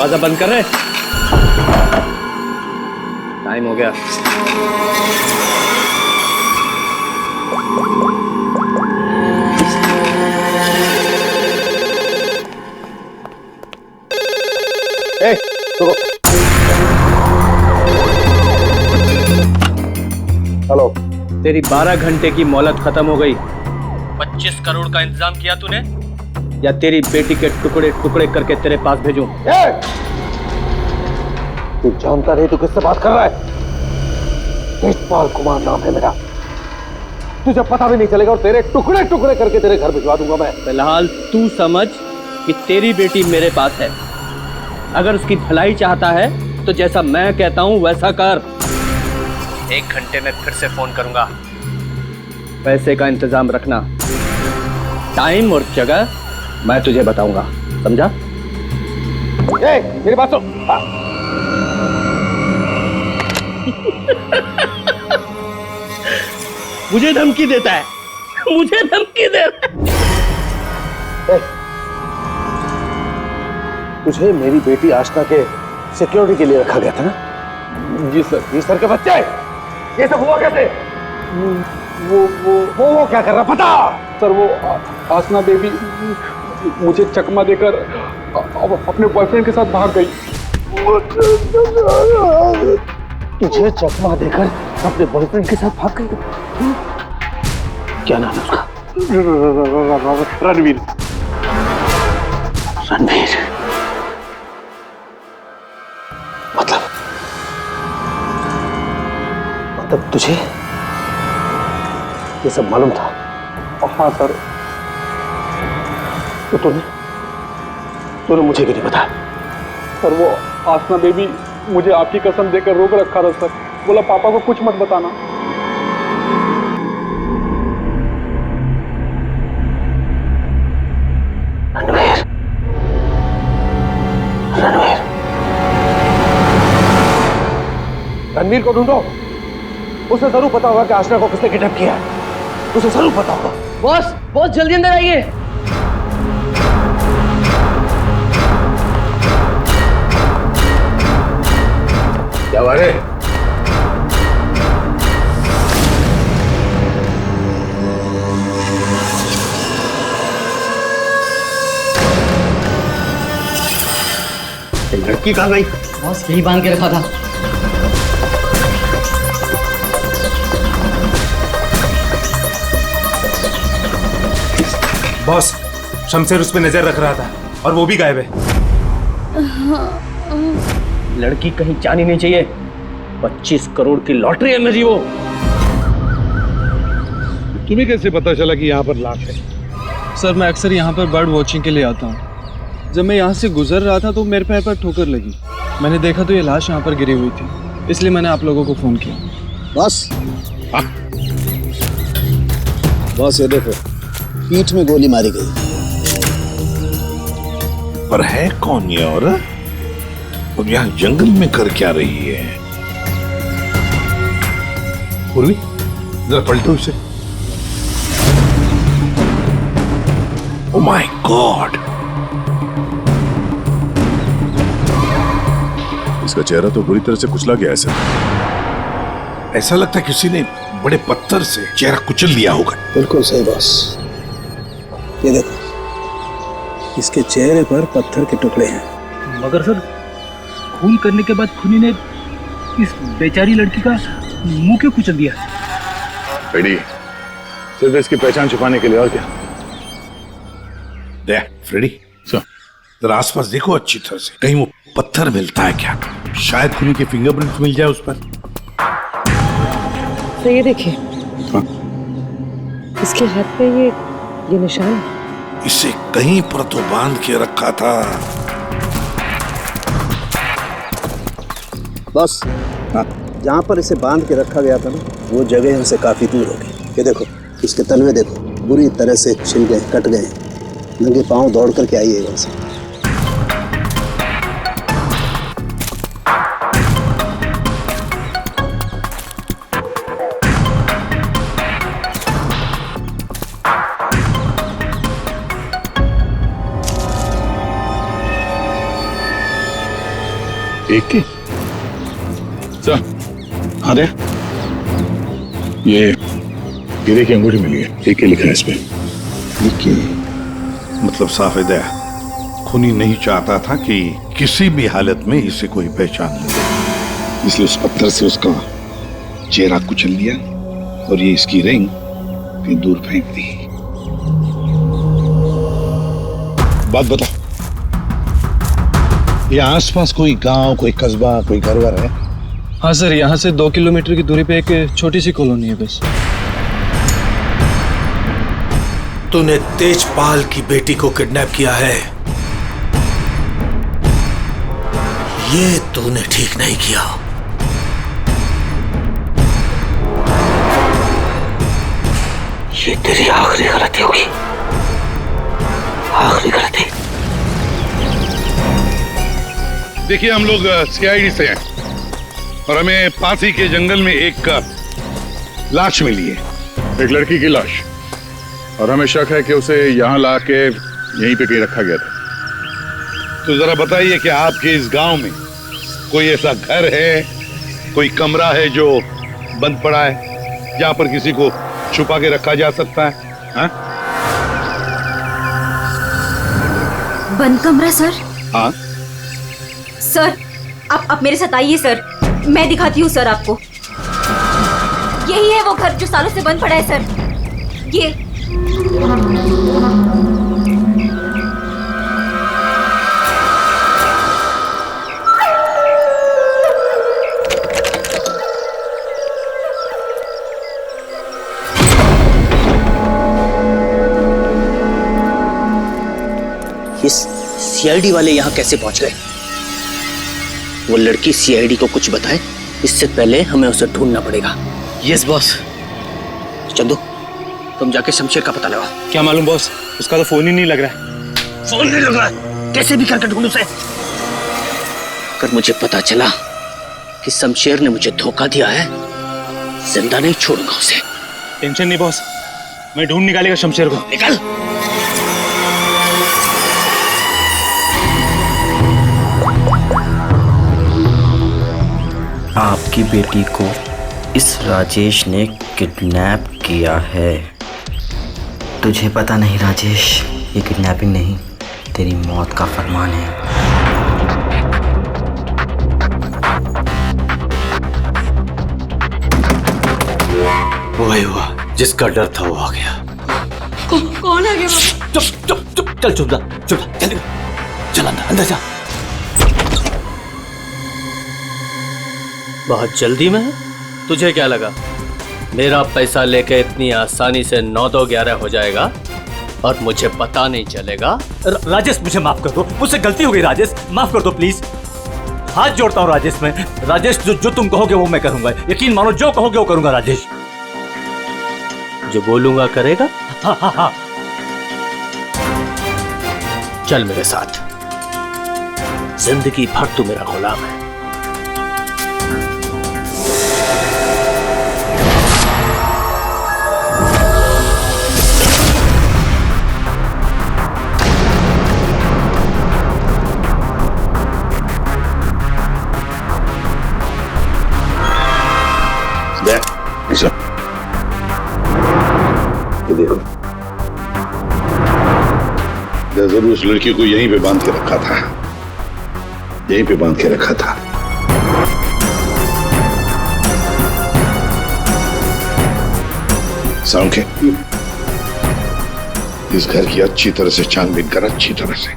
दरवाजा बंद कर रहे। टाइम हो गया। हेलो। तेरी 12 घंटे की मोहलत खत्म हो गई। 25 करोड़ का इंतजाम किया तूने, या तेरी बेटी के टुकड़े टुकड़े करके तेरे पास भेजूं? तू जानता नहीं तू किससे बात कर रहा है? तेजपाल कुमार नाम है मेरा। तुझे पता भी नहीं चलेगा और तेरे टुकड़े टुकड़े करके तेरे घर भिजवा दूंगा मैं। फिलहाल तू समझ कि तेरी बेटी मेरे पास है। अगर उसकी भलाई चाहता है तो जैसा मैं कहता हूं वैसा कर। 1 घंटे में फिर से फोन करूंगा। पैसे का इंतजाम रखना। टाइम और जगह मैं तुझे बताऊंगा, समझा? मेरी बात सुन। मुझे धमकी देता है, मुझे धमकी दे रहा है। तुझे मेरी बेटी आशना के सिक्योरिटी के लिए रखा गया था ना? जी सर। जी सर के बच्चे, ये सब हुआ कैसे? वो क्या कर रहा पता? सर वो आसना बेबी मुझे चकमा देकर अपने बॉयफ्रेंड के साथ भाग गई। तुझे चकमा देकर अपने बॉयफ्रेंड के साथ भाग गई? क्या नाम है उसका? रणवीर। रणवीर मतलब तुझे ये सब मालूम था? हाँ सर। तो तूने मुझे क्यों नहीं बताया? सर वो आसना बेबी मुझे आपकी कसम देकर रोक रखा था सर। बोला पापा को कुछ मत बताना। रणवीर, रणवीर, रणवीर को ढूंढो। उसे जरूर पता होगा कि आशना को किसने किडनैप किया है। उसे जरूर पता होगा। बॉस, बॉस जल्दी अंदर आइए। क्या बात है? लड़की कहाँ गई? बॉस यही बांध के रखा था। बॉस, शमशेर उस पे नजर रख रहा था और वो भी गायब है। लड़की कहीं जानी नहीं चाहिए। 25 करोड़ की लॉटरी है मेरी वो। तुम्हें कैसे पता चला कि यहाँ पर लाश है? सर मैं अक्सर यहाँ पर बर्ड वॉचिंग के लिए आता हूँ। जब मैं यहाँ से गुजर रहा था तो मेरे पैर पर ठोकर लगी। मैंने देखा तो ये लाश यहाँ पर गिरी हुई थी, इसलिए मैंने आप लोगों को फोन किया। बॉस, बॉस ये देखो, पीठ में गोली मारी गई। पर है कौन ये औरत? और यहाँ जंगल में कर क्या रही है? पूर्वी, जरा पलटो इसे। Oh my God! इसका चेहरा तो बुरी तरह से कुचला गया है सर। ऐसा लगता है किसी ने बड़े पत्थर से चेहरा कुचल लिया होगा। बिल्कुल सही बॉस। ये देखो, इसके चेहरे पर पत्थर के टुकड़े हैं। मगर सर, खून करने के बाद खूनी ने इस बेचारी लड़की का मुंह क्यों कुचल दिया? फ्रेडी, सिर्फ इसकी पहचान छुपाने के लिए, और क्या? देख फ्रेडी, जरा आसपास देखो अच्छी तरह से, कहीं वो पत्थर मिलता है क्या? शायद खूनी के फिंगरप्रिंट मिल जाए उस पर। तो ये देखिए, इसके हाथ पे ये निशान है। इसे कहीं पर तो बांध के रखा था। बॉस, जहाँ पर इसे बांध के रखा गया था ना, वो जगह यहाँ से काफी दूर होगी। ये देखो, इसके तलवे देखो, बुरी तरह से छिल गए, कट गए। नंगे पांव दौड़ करके आई है वहां से। एक की सर। हाँ दे, ये हीरे की अंगूठी मिली है, एक के लिखा है इस पे। मतलब साफ है दया, खूनी नहीं चाहता था कि किसी भी हालत में इसे कोई पहचान ले, इसलिए उस पत्थर से उसका चेहरा कुचल लिया और ये इसकी रिंग कहीं दूर फेंक दी। बात बता, ये आसपास कोई गांव, कोई कस्बा, कोई घर वर है? हाँ सर, यहाँ से 2 किलोमीटर की दूरी पे एक छोटी सी कॉलोनी है बस। तूने तेजपाल की बेटी को किडनैप किया है, ये तूने ठीक नहीं किया। ये तेरी आखिरी गलती होगी, आखिरी गलती। देखिए, हम लोग सीआईडी से हैं और हमें पास ही के जंगल में एक लाश मिली है, एक लड़की की लाश, और हमें शक है कि उसे यहाँ ला के यहीं पे कहीं रखा गया था। तो जरा बताइए कि आपके इस गांव में कोई ऐसा घर है, कोई कमरा है जो बंद पड़ा है, जहां पर किसी को छुपा के रखा जा सकता है? हाँ? बंद कमरा सर? हाँ सर, आप मेरे साथ आइए सर, मैं दिखाती हूँ सर आपको। यही है वो घर जो सालों से बंद पड़ा है सर। ये सीआईडी वाले यहाँ कैसे पहुंच गए? वो लड़की सीआईडी को कुछ बताए इससे पहले हमें उसे ढूंढना पड़ेगा। Yes boss. चंदू, तुम जाके शमशेर का पता लगाओ। क्या मालूम बॉस, उसका तो फोन ही नहीं लग रहा है। फोन नहीं लग रहा है? कैसे भी करके ढूंढ उसे। अगर मुझे पता चला कि शमशेर ने मुझे धोखा दिया है, जिंदा नहीं छोड़ूंगा उसे। टेंशन नहीं बॉस, मैं ढूंढ निकालेगा शमशेर को। निकल। आपकी बेटी को इस राजेश ने किडनैप किया है। तुझे पता नहीं राजेश, ये किडनैपिंग नहीं, तेरी मौत का फरमान है। वही हुआ जिसका डर था, वो आ गया। कौन आ गया? चुप चुप चुप, चल चुप चुप, जल्दी चल अंदर जा। बहुत जल्दी में है? तुझे क्या लगा मेरा पैसा लेके इतनी आसानी से 9-2-11 हो जाएगा और मुझे पता नहीं चलेगा? राजेश, मुझे माफ कर दो, मुझसे गलती हो गई राजेश, माफ कर दो प्लीज। हाथ जोड़ता हूँ राजेश, मैं राजेश, जो तुम कहोगे वो मैं करूंगा। यकीन मानो, जो कहोगे वो करूंगा राजेश। जो बोलूंगा करेगा? हाँ हाँ हाँ। चल मेरे साथ, जिंदगी भर तू मेरा गुलाम है। ये देखो, जरूर उस लड़की को यहीं पे बांध के रखा था, यहीं पे बांध के रखा था। साउंड, इस घर की अच्छी तरह से छानबीन कर, अच्छी तरह से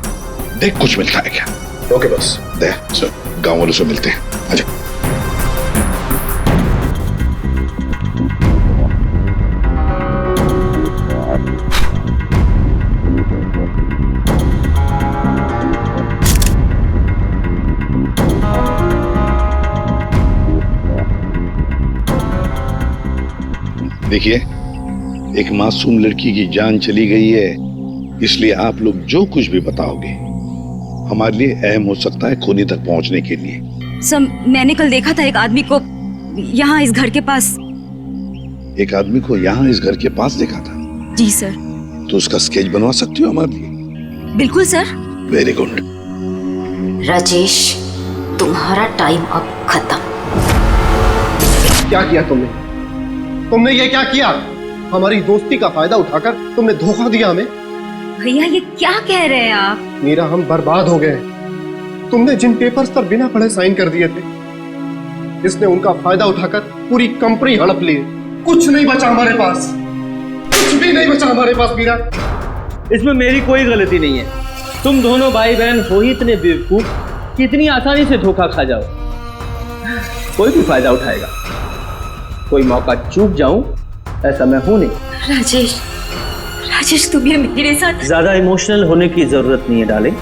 देख कुछ मिलता है क्या। ओके बस, दे गांव वालों से मिलते हैं, आजा। देखिए, एक मासूम लड़की की जान चली गई है, इसलिए आप लोग जो कुछ भी बताओगे हमारे लिए अहम हो सकता है खूनी तक पहुंचने के लिए। सर, मैंने कल देखा था एक आदमी को यहाँ इस घर के पास। एक आदमी को यहाँ इस घर के पास देखा था? जी सर। तो उसका स्केच बनवा सकती हो हमारे लिए? बिल्कुल सर। Very good. राजेश, तुम्हारा टाइम अब खत्म। क्या किया तुमने? तुमने ये क्या किया? हमारी दोस्ती का फायदा उठाकर तुमने धोखा दिया हमें। भैया ये क्या कह रहे हैं आप? मीरा, हम बर्बाद हो गए। तुमने जिन पेपर्स पर बिना पढ़े साइन कर दिए थे, इसने उनका फायदा उठाकर पूरी कंपनी हड़प ली। कुछ नहीं बचा हमारे पास, कुछ भी नहीं बचा हमारे पास मीरा। इसमें मेरी कोई गलती नहीं है। तुम दोनों भाई बहन हो ही इतने बेवकूफ कि इतनी आसानी से धोखा खा जाओ। कोई भी फायदा उठाएगा, कोई मौका चूक जाऊं ऐसा मैं हूं नहीं। राजेश, राजेश तुम ये मेरे साथ। ज्यादा इमोशनल होने की जरूरत नहीं है डार्लिंग।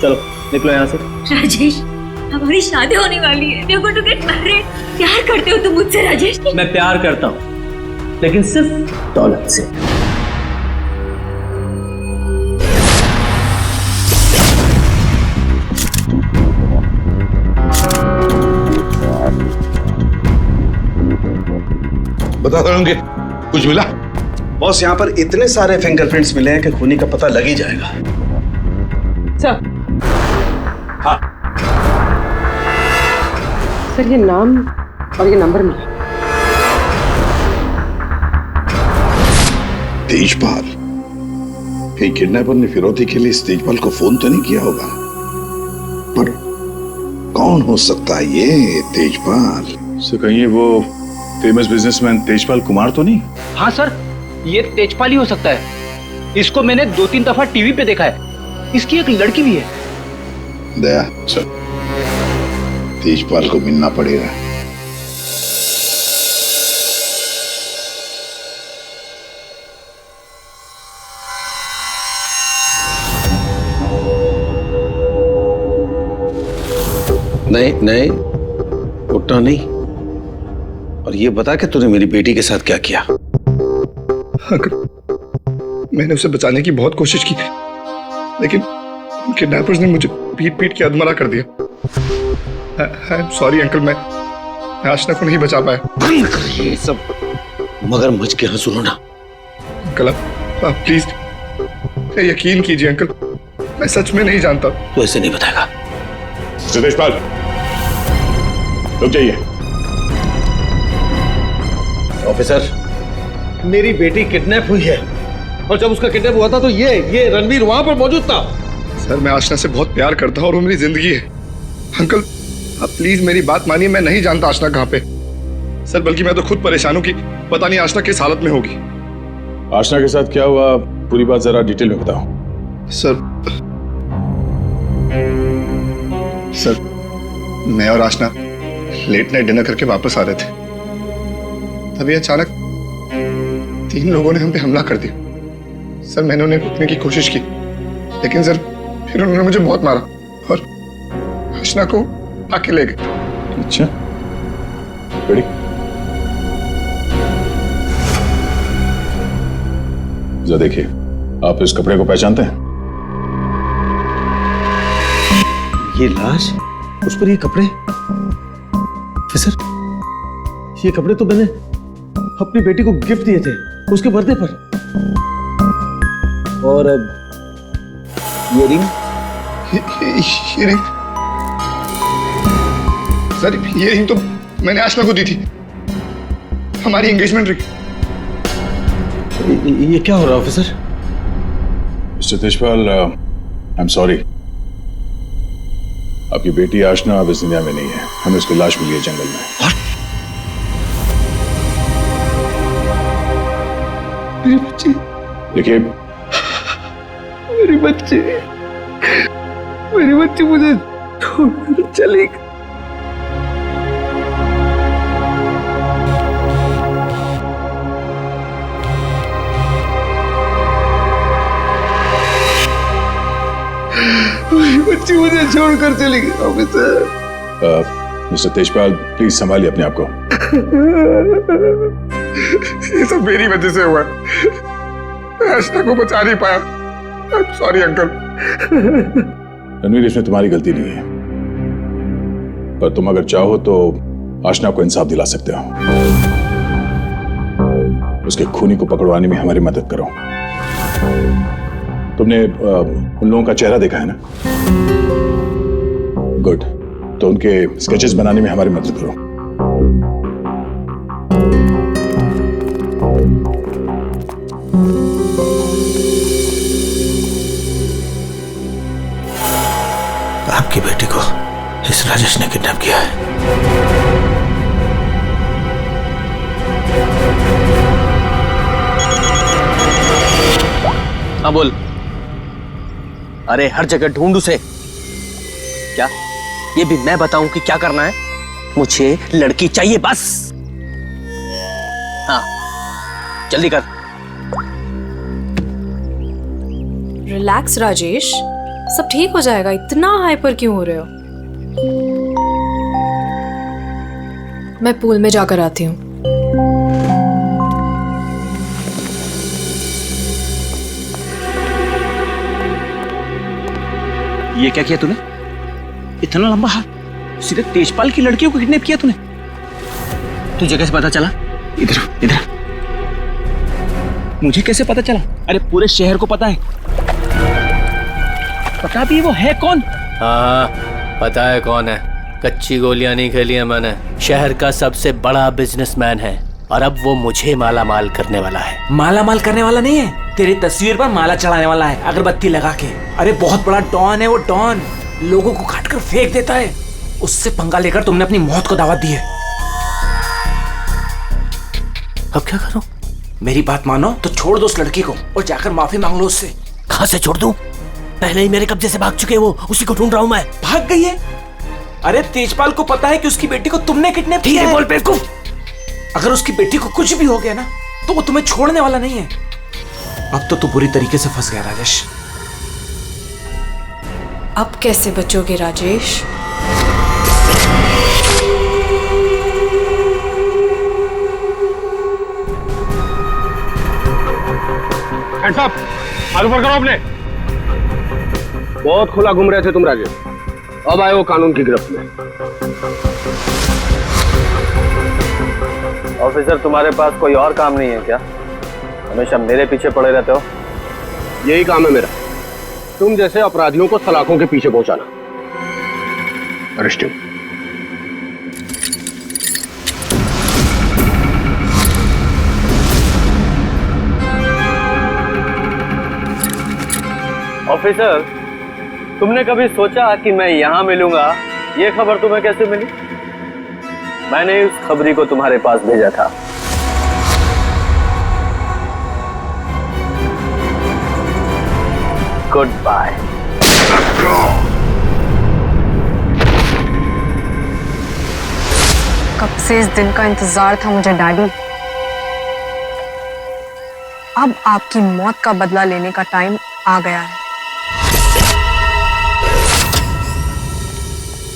चलो निकलो यहाँ से। राजेश, हमारी शादी होने वाली है। देखो टू गेट मैरिड। प्यार करते हो तुम मुझसे राजेश? मैं प्यार करता हूँ, लेकिन सिर्फ दौलत से। बता रहे कुछ मिला? बॉस, यहाँ पर इतने सारे फिंगरप्रिंट्स मिले हैं कि खूनी का पता लग ही जाएगा। सर, हाँ सर ये नाम और ये नंबर मिला। तेजपाल, कहीं किडनैपर ने फिरौती के लिए इस तेजपाल को फोन तो नहीं किया होगा, पर कौन हो सकता है ये तेजपाल? सर कहीं वो फेमस बिजनेसमैन तेजपाल कुमार तो नहीं? हाँ सर, ये तेजपाल ही हो सकता है। इसको मैंने 2-3 दफा टीवी पे देखा है। इसकी एक लड़की भी है। दया, चल तेजपाल को मिलना पड़ेगा। नहीं नहीं, उठना नहीं। और ये बता कि तूने मेरी बेटी के साथ क्या किया? मैंने उसे बचाने की बहुत कोशिश की, लेकिन किडनैपर्स ने मुझे पीट पीट के अधमरा कर दिया। आई एम सॉरी अंकल, मैं आशना को नहीं बचा पाया। ये सब मगरमच्छ के आंसू रोना। अंकल आप प्लीज यकीन कीजिए अंकल, मैं सच में नहीं जानता। तू ऐसे नहीं बताएगा। तेजपाल रुक जाइए। ऑफिसर, मेरी बेटी किडनैप हुई है, और जब उसका किडनैप हुआ था तो ये रणवीर वहां पर मौजूद था। सर मैं आशना से बहुत प्यार करता हूँ और वो मेरी जिंदगी है। अंकल आप प्लीज मेरी बात मानिए, मैं नहीं जानता आशना कहाँ पे। सर बल्कि मैं तो खुद परेशान हूँ कि पता नहीं आशना किस हालत में होगी। आशना के साथ क्या हुआ, पूरी बात जरा डिटेल में बताओ। सर मैं और आशना लेट नाइट डिनर करके वापस आ रहे थे, तभी अचानक 3 लोगों ने हम पे हमला कर दिया। सर मैंने उन्हें रोकने की कोशिश की, लेकिन सर फिर उन्होंने मुझे बहुत मारा और आशना को आके ले गए। अच्छा, रेडी? जरा देखिए, आप इस कपड़े को पहचानते हैं? ये लाश, उस पर ये कपड़े। ऑफिसर, ये कपड़े तो मैंने अपनी बेटी को गिफ्ट दिए थे उसके बर्थडे पर। और अब ये रिंग। सर ये रिंग तो मैंने आशना को दी थी, हमारी एंगेजमेंट रिंग। ये क्या हो रहा है officer? Mister Tejpal, I am sorry, आपकी बेटी आशना अब इस दुनिया में नहीं है। हमें उसकी लाश मिली है जंगल में। मेरी बच्ची। देखिए, मेरी बच्ची मुझे छोड़कर चली गई। मेरी बच्ची मुझे छोड़कर चली गई। ऑफिसर, मिस्टर तेजपाल प्लीज संभालिए अपने आप को। ये सब मेरी वजह से हुआ, मैं आशना को बचा नहीं पाया। I am sorry uncle. Ranveer, इसमें तुम्हारी गलती नहीं है, पर तुम अगर चाहो तो आशना को इंसाफ दिला सकते हो। उसके खूनी को पकड़वाने में हमारी मदद करो। तुमने उन लोगों का चेहरा देखा है ना? गुड, तो उनके स्केचेस बनाने में हमारी मदद करो। आपकी बेटी को इस राजेश ने किडनैप किया है। हाँ बोल। अरे हर जगह ढूंढ उसे। क्या ये भी मैं बताऊं कि क्या करना है? मुझे लड़की चाहिए बस। हाँ जल्दी कर। रिलैक्स राजेश, सब ठीक हो जाएगा। इतना हाइपर क्यों हो रहे हो? मैं पूल में जाकर आती हूँ। ये क्या किया तूने? इतना लंबा हाथ, सीधे तेजपाल की लड़कियों को किडनैप किया तूने? तुझे कैसे पता चला? इधर इधर। मुझे कैसे पता चला? अरे पूरे शहर को पता है। पता भी है वो है कौन? हाँ पता है कौन है। कच्ची गोलियां नहीं खेली है मैंने। शहर का सबसे बड़ा बिजनेसमैन है और अब वो मुझे माला माल करने वाला है। माला माल करने वाला नहीं है, तेरी तस्वीर पर माला चढ़ाने वाला है, अगरबत्ती लगा के। अरे बहुत बड़ा डॉन है वो, डॉन। लोगों को काट कर फेंक देता है। उससे पंगा लेकर तुमने अपनी मौत को दावत दी है। अब क्या करूं? मेरी बात मानो तो छोड़ दो उस लड़की को और जाकर माफी मांग लो उससे। कहां से छोड़ दूं? पहले ही मेरे कब्जे से भाग चुके वो, उसी को ढूंढ रहा हूं मैं। भाग गई है? अरे तेजपाल को पता है कि उसकी बेटी को तुमने किडनैप किया है। बोल बेवकूफ। अगर उसकी बेटी को कुछ भी हो गया ना तो वो तुम्हें छोड़ने वाला नहीं है। अब तो तू बुरी तरीके से फंस गया राजेश। अब कैसे बचोगे राजेश? हैंड्स अप, हाथ ऊपर करो अपने। बहुत खुला घूम रहे थे तुम राजेश, अब आए हो कानून की गिरफ्त में। ऑफिसर तुम्हारे पास कोई और काम नहीं है क्या? हमेशा मेरे पीछे पड़े रहते हो। यही काम है मेरा, तुम जैसे अपराधियों को सलाखों के पीछे पहुंचाना। अरेस्ट। ऑफिसर, तुमने कभी सोचा कि मैं यहां मिलूंगा? ये खबर तुम्हें कैसे मिली? मैंने उस खबरी को तुम्हारे पास भेजा था। Good bye. कब से इस दिन का इंतजार था मुझे डैडी। अब आपकी मौत का बदला लेने का टाइम आ गया है।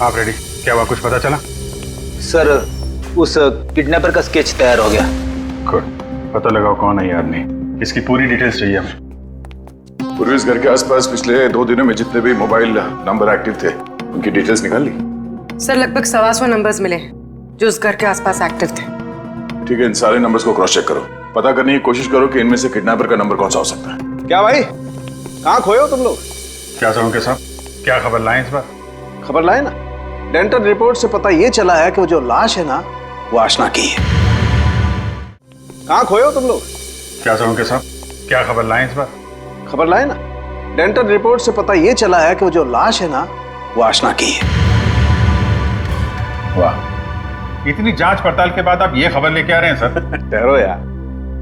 आप रेडी? क्या हुआ, कुछ पता चला? सर, उस किडनैपर का स्केच तैयार हो गया। गुड, पता लगाओ कौन है ये आदमी। इसकी पूरी डिटेल्स चाहिए हमें। पूर्वेश घर के आसपास पिछले 2 दिनों में जितने भी मोबाइल नंबर एक्टिव थे उनकी डिटेल्स निकाल ली? सर लगभग 125 नंबर्स मिले जो उस घर के आसपास एक्टिव थे। ठीक है, इन सारे नंबर्स को क्रॉस चेक करो। पता करने की कोशिश करो कि इनमें से किडनैपर का नंबर कौन सा हो सकता है। क्या भाई, कहाँ खोए हो तुम लोग? क्या साहब, क्या खबर लाए इस बार? खबर लाए ना, डेंटल रिपोर्ट से पता ये चला है कि वो जो लाश है ना वो आशना की है। कहाँ खोए हो तुम लोग? क्या साहब, क्या खबर लाए इस बार? खबर लाए ना, डेंटल रिपोर्ट से पता ये चला है कि वो जो लाश है ना वो आशना की है। वाह, इतनी जांच पड़ताल के बाद आप ये खबर लेके आ रहे हैं सर? ठहरो यार,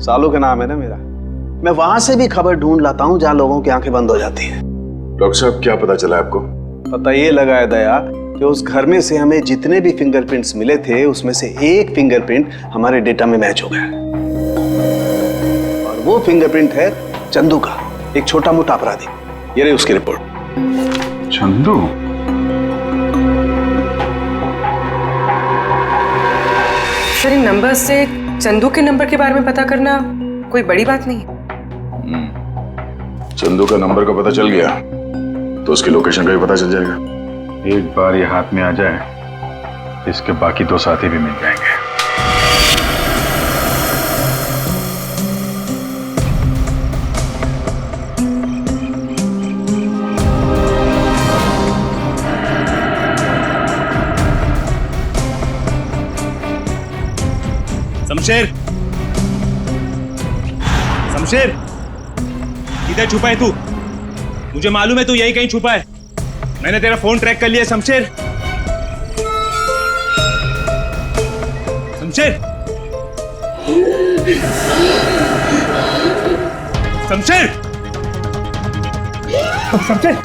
सालू के नाम है ना मेरा। मैं वहां से भी खबर ढूंढ लाता हूँ जहाँ लोगों की आंखें बंद हो जाती हैं। डॉक्टर साहब, क्या पता चला आपको? पता ये लगा है दया कि उस घर में से हमें जितने भी फिंगरप्रिंट्स मिले थे उसमें से एक फिंगरप्रिंट हमारे डेटा में मैच हो गया और वो फिंगरप्रिंट है चंदू का, एक छोटा मोटा अपराधी। ये रही उसकी रिपोर्ट। चंदू? सर इन नंबर से चंदू के नंबर के बारे में पता करना कोई बड़ी बात नहीं है। चंदू का नंबर का पता चल गया तो उसकी लोकेशन का भी पता चल जाएगा। एक बार ये हाथ में आ जाए, इसके बाकी 2 साथी भी मिल जाएंगे। शमशेर, शमशेर, किधर छुपा है तू? मुझे मालूम है तू यही कहीं छुपा है। मैंने तेरा फोन ट्रैक कर लिया शमशेर। शमशेर, शमशेर, शमशेर,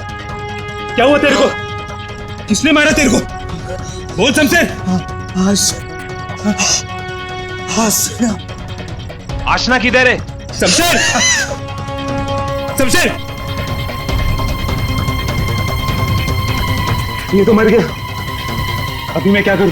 क्या हुआ तेरे को? किसने मारा तेरे को? बोल शमशेर। आशना किधर है? शमशेर, शमशेर, ये तो मर गया। अभी मैं क्या करूं?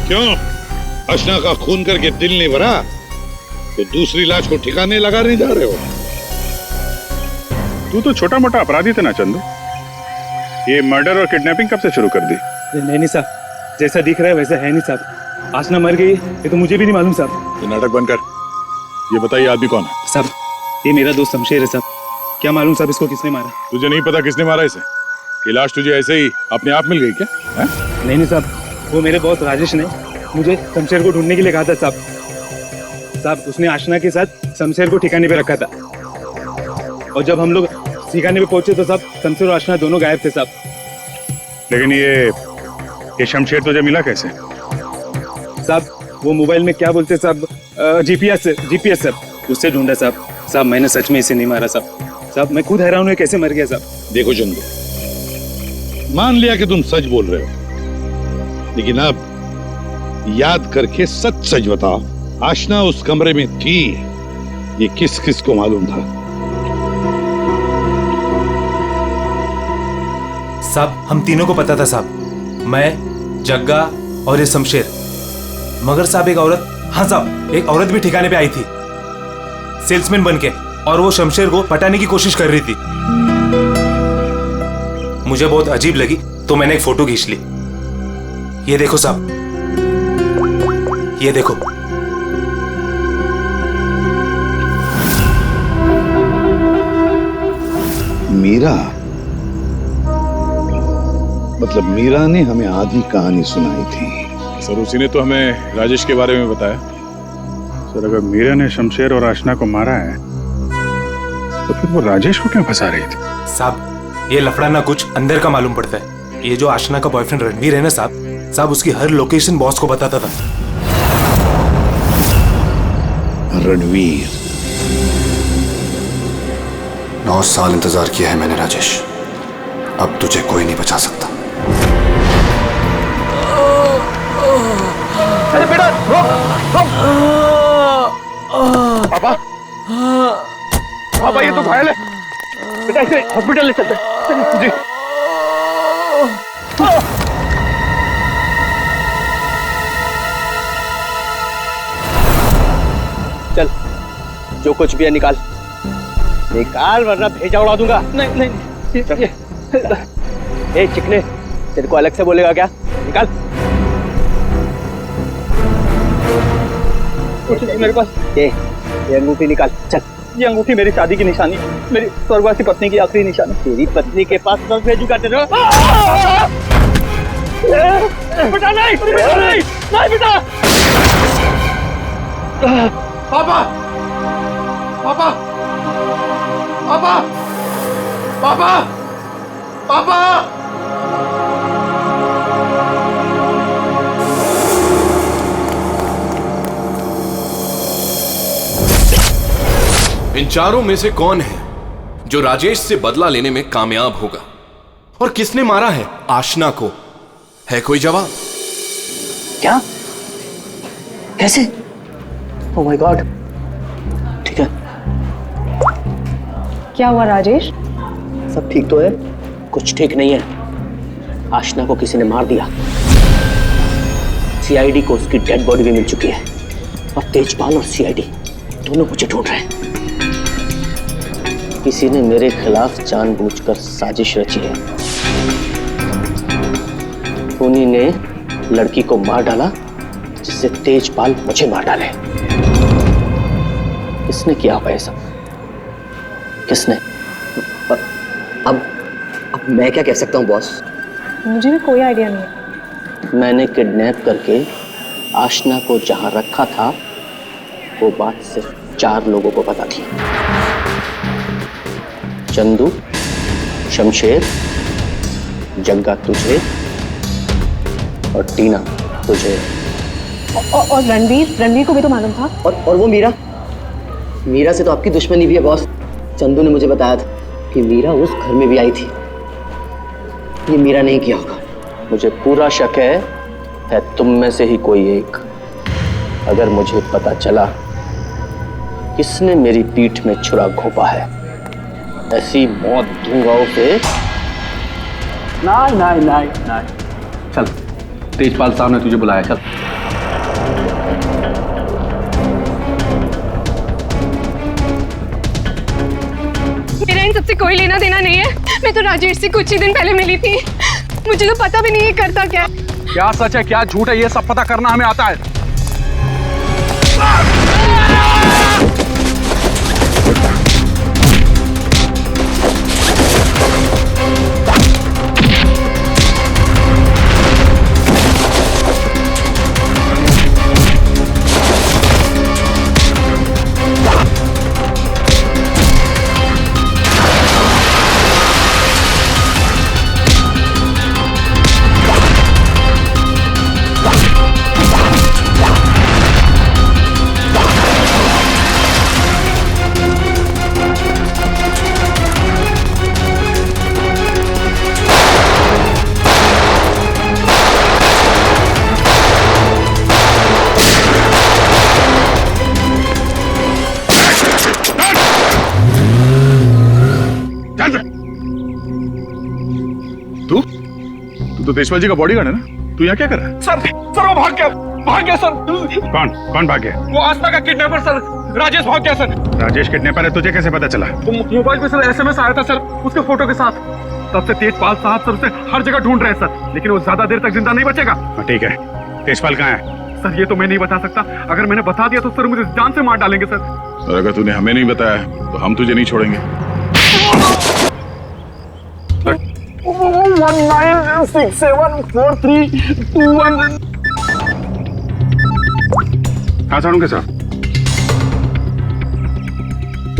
क्यों? आशना का खून करके दिल नहीं भरा तो दूसरी लाश को ठिकाने लगा नहीं जा रहे हो? तू तो छोटा मोटा अपराधी थे ना चंदू। ये मर्डर और किडनैपिंग कब से शुरू कर दी? नहीं साहब, जैसा दिख रहा है वैसा है नहीं साहब। आशना मर गई ये तो मुझे भी नहीं मालूम साहब। ये नाटक बंद कर। ये बताइए आदमी कौन है? साहब, ये मेरा दोस्त शमशेर है साहब। क्या मालूम साहब इसको किसने मारा? तुझे नहीं पता किसने मारा इसे? ये लाश तुझे ऐसे ही अपने आप मिल गई क्या? नहीं साहब, वो मेरे बॉस राजेश ने मुझे शमशेर को ढूंढने के लिए कहा था साहब। साहब, उसने आशना के साथ शमशेर को ठिकाने पे रखा था और जब हम लोग ठिकाने पे पहुंचे तो साहब शमशेर और आशना दोनों गायब थे साहब। लेकिन ये शमशेर तुझे मिला कैसे? साहब, वो मोबाइल में क्या बोलते साहब, जीपीएस सर, उससे ढूंढा साहब। साहब, मैंने सच में इसे नहीं मारा साहब। साहब, मैं खुद हैरान हूँ कैसे मर गया साहब। देखो चंदू, मान लिया कि तुम सच बोल रहे हो, लेकिन अब याद करके सच सच बताओ, आशना उस कमरे में थी, ये किस किस को मालूम था? साहब, हम तीनों को पता था साहब, मैं, जग्गा और ये शमशेर। मगर साहब एक औरत, हाँ साहब, एक औरत भी ठिकाने पे आई थी सेल्समैन बनके, और वो शमशेर को पटाने की कोशिश कर रही थी। मुझे बहुत अजीब लगी तो मैंने एक फोटो खींच ली। ये देखो साहब, ये देखो। मीरा, मतलब मीरा ने हमें आधी कहानी सुनाई थी। सर, उसी ने तो हमें राजेश के बारे में बताया। सर, अगर मीरा ने शमशेर और आशना को मारा है तो फिर वो राजेश को क्यों फंसा रही थी? साहब, ये लफड़ा ना कुछ अंदर का मालूम पड़ता है। ये जो आशना का बॉयफ्रेंड रणवीर है ना साहब, उसकी हर लोकेशन बॉस को बताता था। रणवीर, 9 साल इंतजार किया है मैंने राजेश, अब तुझे कोई नहीं बचा सकता। अरे बेटा, रोक। पापा, पापा, ये तो घायल है बेटा, इसे हॉस्पिटल ले चलते जी। चल, जो कुछ भी है निकाल वरना भेजा उड़ा दूंगा। नहीं। ए चिकने, तेरे को अलग से बोलेगा क्या? निकाल। कुछ नहीं मेरे पास। ये अंगूठी निकाल। चल। ये अंगूठी मेरी शादी की निशानी, मेरी स्वर्गवासी पत्नी की आखिरी निशानी। तेरी पत्नी के पास कब भेजूंगा तेरे? बेटा नहीं, बेटा। पापा, पापा, पापा, पापा, पापा। इन चारों में से कौन है जो राजेश से बदला लेने में कामयाब होगा? और किसने मारा है आशना को? है कोई जवाब? क्या? कैसे? Oh my God. ठीक है। क्या हुआ राजेश? सब ठीक तो है? कुछ ठीक नहीं है। आशना को किसी ने मार दिया। सीआईडी को उसकी डेड बॉडी भी मिल चुकी है और तेजपाल और सीआईडी दोनों मुझे ढूंढ रहे हैं। किसी ने मेरे खिलाफ जानबूझकर साजिश रची है। उन्हीं ने लड़की को मार डाला जिससे तेजपाल मुझे मार डाले। किसने किया होगा ये सब? किसने? अब मैं क्या कह सकता हूँ बॉस? मुझे भी कोई आइडिया नहीं है। मैंने किडनैप करके आशना को जहां रखा था वो बात सिर्फ 4 लोगों को पता थी। चंदू, शमशेर, जग्गा तुझे और टीना तुझे। और रणवीर को भी तो मालूम था। और वो मीरा से तो आपकी दुश्मनी भी है बॉस। चंदू ने मुझे बताया था कि मीरा उस घर में भी आई थी। ये मीरा नहीं किया होगा। मुझे पूरा शक है तुम में से ही कोई एक। अगर मुझे पता चला किसने मेरी पीठ में छुरा घोंपा है, ऐसी मौत दूंगा उसे। नहीं। चल, तेजपाल साहब ने तुझे बुलाया, चल। मेरा इन सबसे कोई लेना देना नहीं है। मैं तो राजेश से कुछ ही दिन पहले मिली थी। मुझे तो पता भी नहीं है करता क्या। क्या सच है क्या झूठ है ये सब पता करना हमें आता है। तो तेजपाल जी का बॉडीगार्ड है ना? तू यहाँ क्या कर रहा है? सर वो भाग गया सर। कौन भाग गया? वो आस्था का किडनैपर सर, राजेश भाग गया सर। राजेश किडनैपर है, तुझे कैसे पता चला? मोबाइल पे सर SMS आया था सर, उसके फोटो के साथ। तब से तेजपाल साहब सर उसे हर जगह ढूंढ रहे हैं सर, लेकिन वो ज्यादा देर तक जिंदा नहीं बचेगा। ठीक है, तेजपाल कहाँ है? सर ये तो मैं नहीं बता सकता। अगर मैंने बता दिया तो सर मुझे जान से मार डालेंगे सर। और अगर तूने हमें नहीं बताया तो हम तुझे नहीं छोड़ेंगे। 19674321। हाँ साड़ू के साथ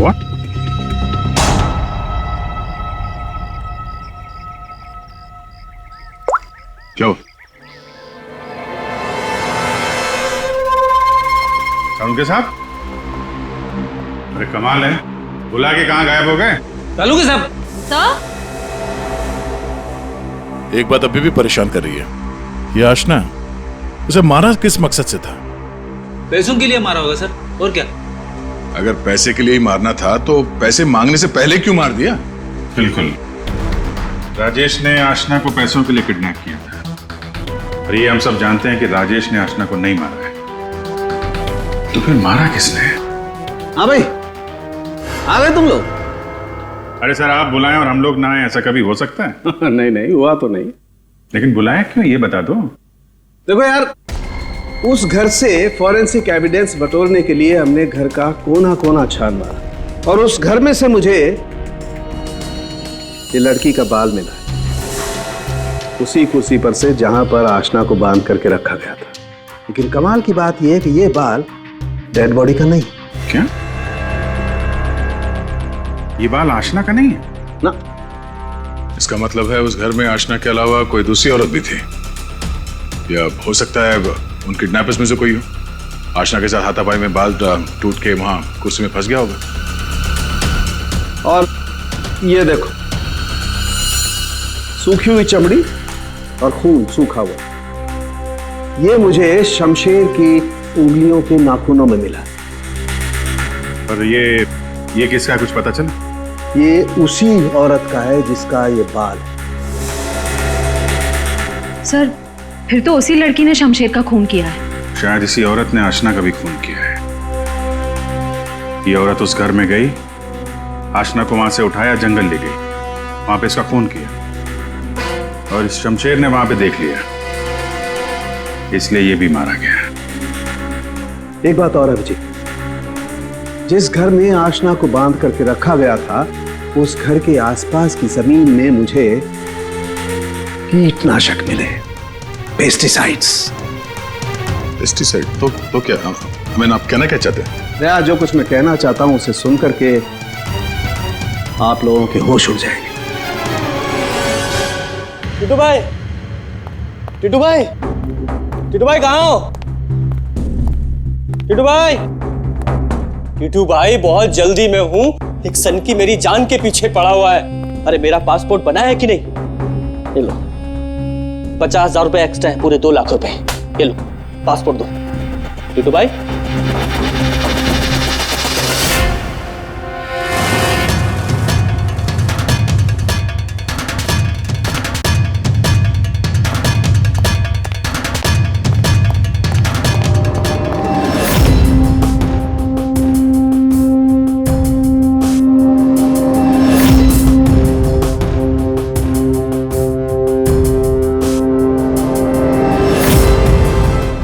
What? क्यों? साड़ू के साथ? अरे कमाल है, बुला के कहाँ गायब हो गए? चालू के साहब। सर एक बात अभी भी परेशान कर रही है, ये आशना उसे मारा किस मकसद से था? पैसों के लिए मारा होगा सर, और क्या? अगर पैसे के लिए ही मारना था तो पैसे मांगने से पहले क्यों मार दिया? बिल्कुल, राजेश ने आशना को पैसों के लिए किडनैप किया था और ये हम सब जानते हैं कि राजेश ने आशना को नहीं मारा है। तो फिर मारा किसने? हाँ भाई, आ गए तुम लोग? अरे सर, आप बुलाएं और हम लोग ना आए, ऐसा कभी हो सकता है? नहीं हुआ तो नहीं। लेकिन बुलाया क्यों, ये बता दो। देखो यार, उस घर से फॉरेंसिक एविडेंस बटोरने के लिए हमने घर का कोना कोना छान मारा और उस घर में से मुझे ये लड़की का बाल मिला है, उसी कुर्सी पर से जहां पर आशना को बांध करके रखा गया था। लेकिन कमाल की बात यह है कि ये बाल डेड बॉडी का नहीं। क्या? ये बाल आशना का नहीं है ना? इसका मतलब है उस घर में आशना के अलावा कोई दूसरी औरत भी थी, या हो सकता है उन किडनैपर्स में से कोई हो। आशना के साथ हाथापाई में बाल टूट के वहां कुर्सी में फंस गया होगा। और ये देखो, सूखी हुई चमड़ी और खून सूखा हुआ, ये मुझे शमशेर की उंगलियों के नाखूनों में मिला। और ये किसका, कुछ पता चला? ये उसी औरत का है जिसका ये बाल है। सर, फिर तो उसी लड़की ने शमशेर का खून किया है। शायद इसी औरत ने आशना का भी खून किया है। ये औरत उस घर में गई, आशना को वहां से उठाया, जंगल ले गई, वहां पे इसका खून किया और इस शमशेर ने वहां पे देख लिया, इसलिए ये भी मारा गया। एक बात और है अभिजीत, जिस घर में आशना को बांध करके रखा गया था उस घर के आसपास की जमीन में मुझे कीटनाशक मिले, पेस्टिसाइड्स। पेस्टिसाइड? तो क्या मैंने आप कहना क्या चाहते हैं? नया जो कुछ मैं कहना चाहता हूं उसे सुन करके आप लोगों के होश उड़ जाएंगे। टिटू भाई, टिटू भाई, टिटू भाई कहाँ हो? टिटू भाई, टिटू भाई बहुत जल्दी में हूँ, एक सनकी मेरी जान के पीछे पड़ा हुआ है। अरे मेरा पासपोर्ट बना है कि नहीं? ये लो 50,000 रुपए एक्स्ट्रा है, पूरे 2 लाख रुपए। ये लो पासपोर्ट दो। टिटू भाई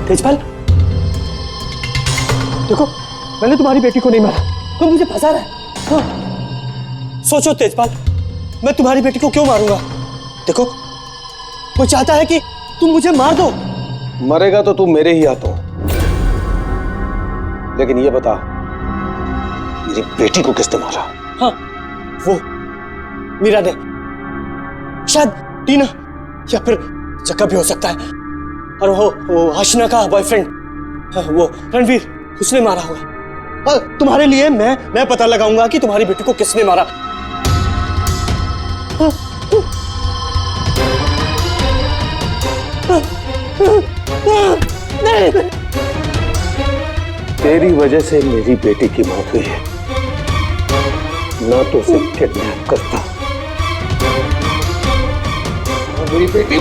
तेजपाल, देखो मैंने तुम्हारी बेटी को नहीं मारा, तो मुझे फंसा रहा है। हाँ। सोचो तेजपाल, मैं तुम्हारी बेटी को क्यों मारूंगा? देखो वो चाहता है कि तुम मुझे मार दो। मरेगा तो तू मेरे ही हाथों, लेकिन ये बता मेरी बेटी को किसने मारा? हाँ, वो मीरा ने, शायद टीना या फिर जक्का भी हो सकता है, और वो आशना का बॉयफ्रेंड, वो रणवीर, उसने मारा होगा। और तुम्हारे लिए मैं पता लगाऊंगा कि तुम्हारी बेटी को किसने मारा। नहीं। तेरी वजह से मेरी बेटी की मौत हुई है, ना तो उसे किडनैप करता और मेरी बेटी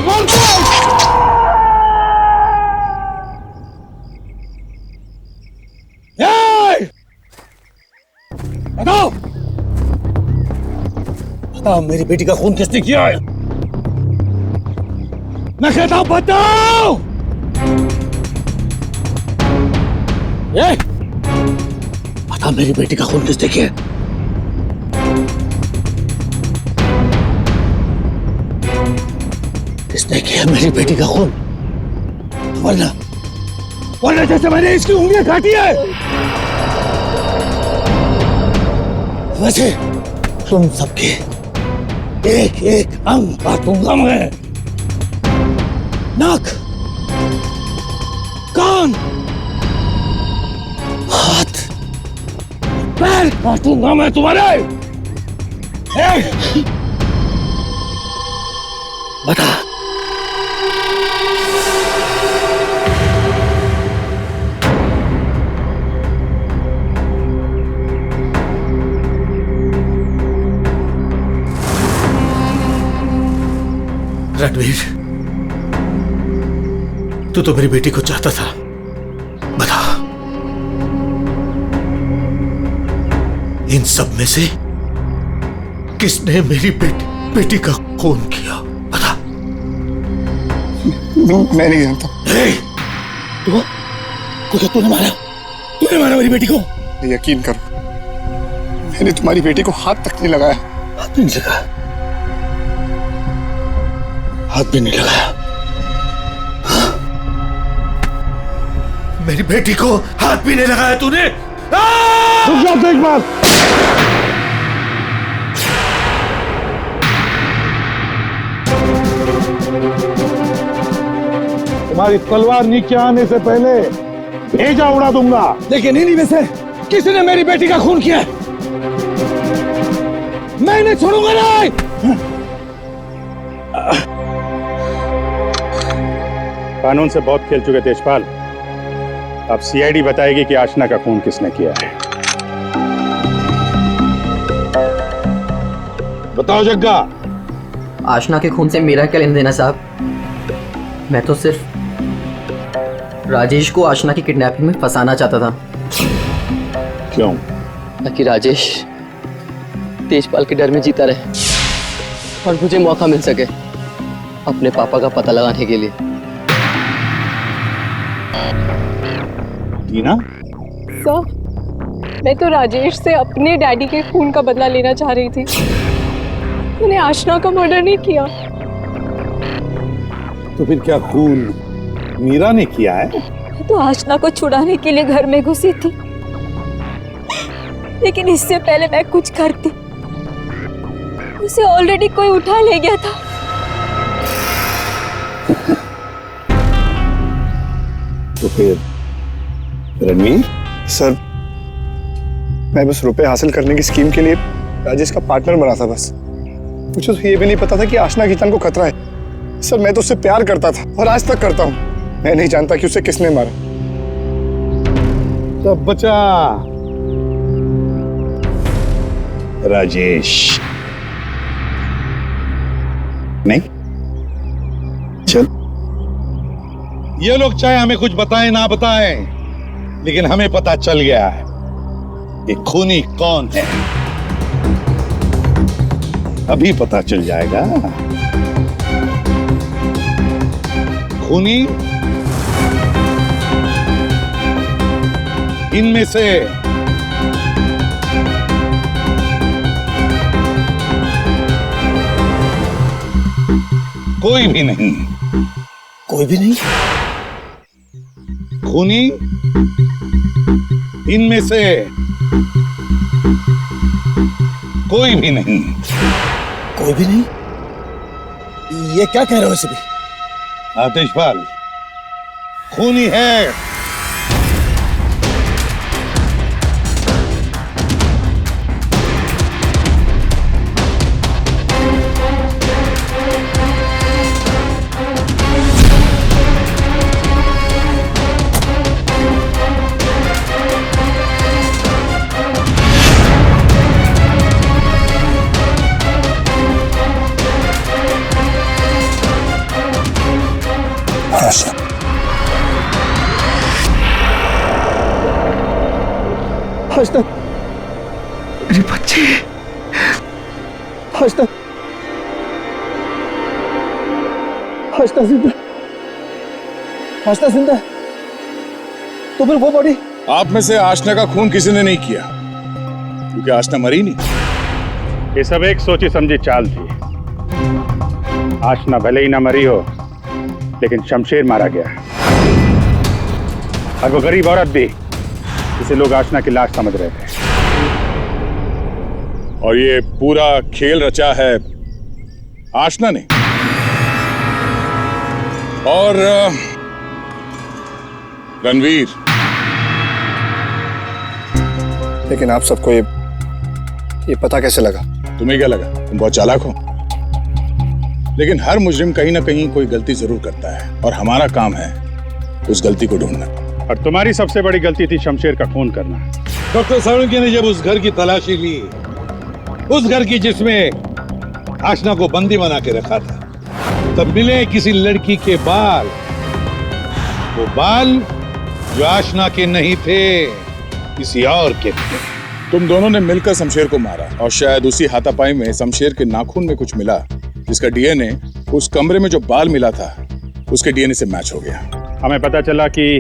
बताओ, बताओ मेरी बेटी का खून किसने किया है? मैं कहता हूं बताओ। बता मेरी बेटी का खून किसने किया? किसने किया मेरी बेटी का खून? वरना जैसे मैंने इसकी उंगलियां काटी है वैसे तुम सबके एक एक अंग काटूंगा मैं। नाक, कान, हाथ, पैर काटूंगा मैं तुम्हारे। बता रणवीर, तू तो मेरी बेटी को चाहता था, बता इन सब में से किसने मेरी बेटी का खून किया? बता। मैं नहीं जानता। तूने मारा मेरी बेटी को? यकीन करो, मैंने तुम्हारी बेटी को हाथ तक नहीं लगाया। हाथ नहीं लगाया? हाथ भी नहीं लगाया? मेरी बेटी को हाथ भी नहीं लगाया तूने? रुक जा तेजपाल। तुम्हारी तलवार नीचे आने से पहले भेजा उड़ा दूंगा। लेकिन इन्हीं में से किसी ने मेरी बेटी का खून किया है। मैं नहीं छोड़ूंगा नहीं। कानून से बहुत खेल चुके तेजपाल, अब सीआईडी बताएगी कि आशना का खून किसने किया है। बताओ जग्गा। आशना के खून से मेरा क्या लेना देना साहब? मैं तो सिर्फ राजेश को आशना की किडनैपिंग में फंसाना चाहता था। क्यों? ताकि राजेश तेजपाल के डर में जीता रहे और मुझे मौका मिल सके अपने पापा का पता लगाने के लिए। टीना, सर, मैं तो राजेश से अपने डैडी के खून का बदला लेना चाह रही थी। मैंने आशना का मर्डर नहीं किया। तो फिर क्या खून मीरा ने किया है? तो आशना को छुड़ाने के लिए घर में घुसी थी, लेकिन इससे पहले मैं कुछ करती उसे ऑलरेडी कोई उठा ले गया था। तो फिर रणवीर? सर, मैं बस रुपए हासिल करने की स्कीम के लिए राजेश का पार्टनर बना था बस। मुझे तो ये भी नहीं पता था कि आशना की जान को खतरा है। सर, मैं तो उससे प्यार करता था और आज तक करता हूँ। मैं नहीं जानता कि उसे किसने मारा। तब बचा राजेश। नहीं? चल, ये लोग चाहे हमें कुछ बताएं ना बताएं, लेकिन हमें पता चल गया है ये खूनी कौन है। अभी पता चल जाएगा। खूनी इनमें से कोई भी नहीं। कोई भी नहीं? खूनी इनमें से कोई भी नहीं। कोई भी नहीं? ये क्या कह रहे हो सभी? आतिशपाल खूनी है। आशना, मेरे बच्चे। आशना, आशना जिंदा। आशना जिंदा। तो फिर वो बॉडी? आप में से आशना का खून किसी ने नहीं किया, क्योंकि आशना मरी नहीं। ये सब एक सोची समझी चाल थी। आशना भले ही ना मरी हो, लेकिन शमशेर मारा गया, और वो गरीब औरत भी, जिसे लोग आशना की लाश समझ रहे थे। और ये पूरा खेल रचा है आशना ने। और रणवीर। लेकिन आप सबको ये पता कैसे लगा? तुम्हें क्या लगा तुम बहुत चालाक हो? लेकिन हर मुजरिम कहीं ना कहीं कोई गलती जरूर करता है, और हमारा काम है उस गलती को ढूंढना। और तुम्हारी सबसे बड़ी गलती थी शमशेर का खून करना। डॉक्टर सालुंके ने जब उस घर की तलाशी ली, उस घर की जिसमें आशना को बंदी बना के रखा था, तब मिले किसी लड़की के बाल। वो बाल जो आशना के नहीं थे, किसी और के थे। तुम दोनों ने मिलकर शमशेर को मारा, और शायद उसी हाथापाई में शमशेर के नाखून में कुछ मिला, जिसका डीएनए उस कमरे में जो बाल मिला था उसके डीएनए से मैच हो गया। हमें पता चला कि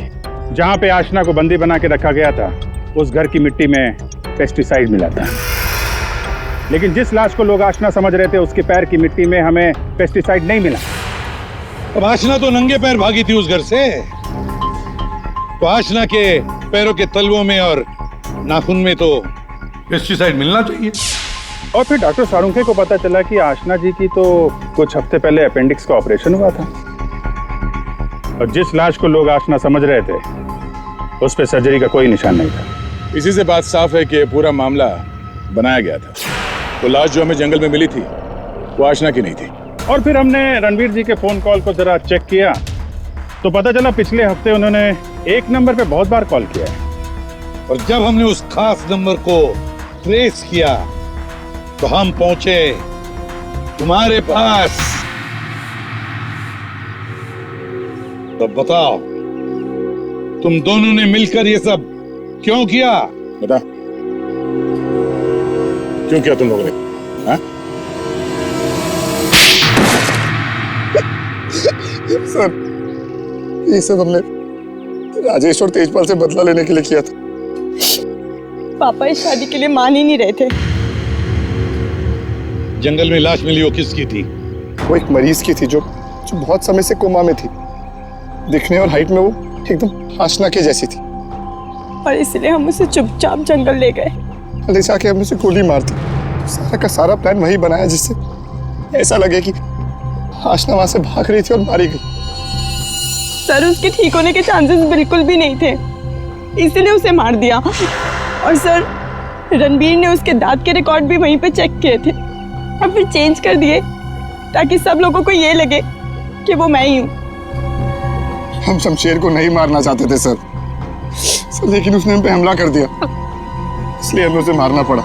जहां पे आशना को बंदी बना के रखा गया था, उस घर की मिट्टी में पेस्टिसाइड मिला था। लेकिन जिस लाश को लोग आशना समझ रहे थे, उसके पैर की मिट्टी में हमें पेस्टिसाइड नहीं मिला। अब आशना तो नंगे पैर भागी थी उस घर से, तो आशना के पैरों के तलवों में और नाखून में तो पेस्टिसाइड मिलना चाहिए। और फिर डॉक्टर सालुंके को पता चला कि आशना जी की तो कुछ हफ्ते पहले अपेंडिक्स का ऑपरेशन हुआ था, और जिस लाश को लोग आशना समझ रहे थे, उस पे सर्जरी का कोई निशान नहीं था। इसी से बात साफ है कि पूरा मामला बनाया गया था। तो लाश जो हमें जंगल में मिली थी वो आशना की नहीं थी। और फिर हमने रणवीर जी के फोन कॉल को जरा चेक किया, तो पता चला पिछले हफ्ते उन्होंने एक नंबर पे बहुत बार कॉल किया है। और जब हमने उस खास नंबर को ट्रेस किया, तो हम पहुंचे तुम्हारे पास। तो बताओ, तुम दोनों ने मिलकर ये सब क्यों किया? बता, क्यों किया तुम लोगों ने? हाँ? सर, ये सब हमने राजेश और तेजपाल से बदला लेने के लिए किया था। पापा इस शादी के लिए मान ही नहीं रहे थे। जंगल में लाश मिली, वो किसकी थी? वो एक मरीज की थी जो बहुत समय से कोमा में थी। दिखने और हाइट में वो एकदम आशना के जैसी थी। और इसलिए हम उसे चुपचाप जंगल ले गए। ले जाके हम उसे गोली मार दी। सारा का सारा प्लान वही बनाया जिससे ऐसा लगे कि आशना वहां से भाग रही थी और मारी गई। सर, उसके ठीक होने के चांसेस बिल्कुल भी नहीं थे, इसलिए उसे मार दिया। और सर, रणबीर ने उसके दांत के रिकॉर्ड भी वहीं पे चेक किए थे और फिर चेंज कर दिए ताकि सब लोगों को ये लगे कि वो मैं ही हूँ। हम शमशेर को नहीं मारना चाहते थे सर, लेकिन उसने हम पे हमला कर दिया, इसलिए हमें उसे मारना पड़ा।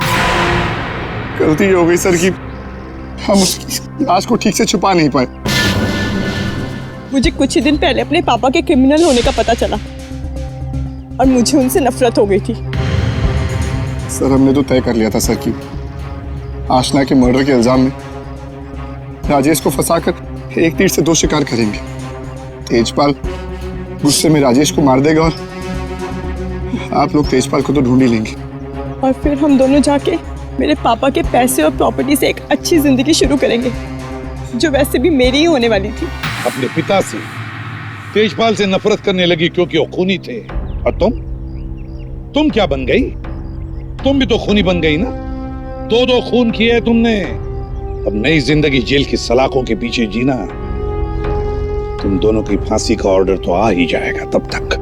गलती ये हो गई सर कि हम उसकी लाश को ठीक से छुपा नहीं पाए। मुझे कुछ ही दिन पहले अपने पापा के क्रिमिनल होने का पता चला और मुझे उनसे नफरत हो गई थी। सर, हमने तो तय कर लिया था सर कि आशना के मर्डर के इल्जाम में राजेश को फंसाकर एक तीर से दो शिकार करेंगे। तेजपाल गुस्से में राजेश को मार देगा और आप लोग तेजपाल को तो ढूंढ ही लेंगे। और फिर हम दोनों जाके मेरे पापा के पैसे और प्रॉपर्टी से एक अच्छी जिंदगी शुरू करेंगे, जो वैसे भी मेरी ही होने वाली थी। अपने पिता से, तेजपाल से नफरत करने लगी क्योंकि वो खूनी थे। और तुम क्या बन गई? तुम भी तो खूनी बन गई ना। दो खून किए तुमने। अब नई जिंदगी जेल की सलाखों के पीछे जीना। तुम दोनों की फांसी का ऑर्डर तो आ ही जाएगा, तब तक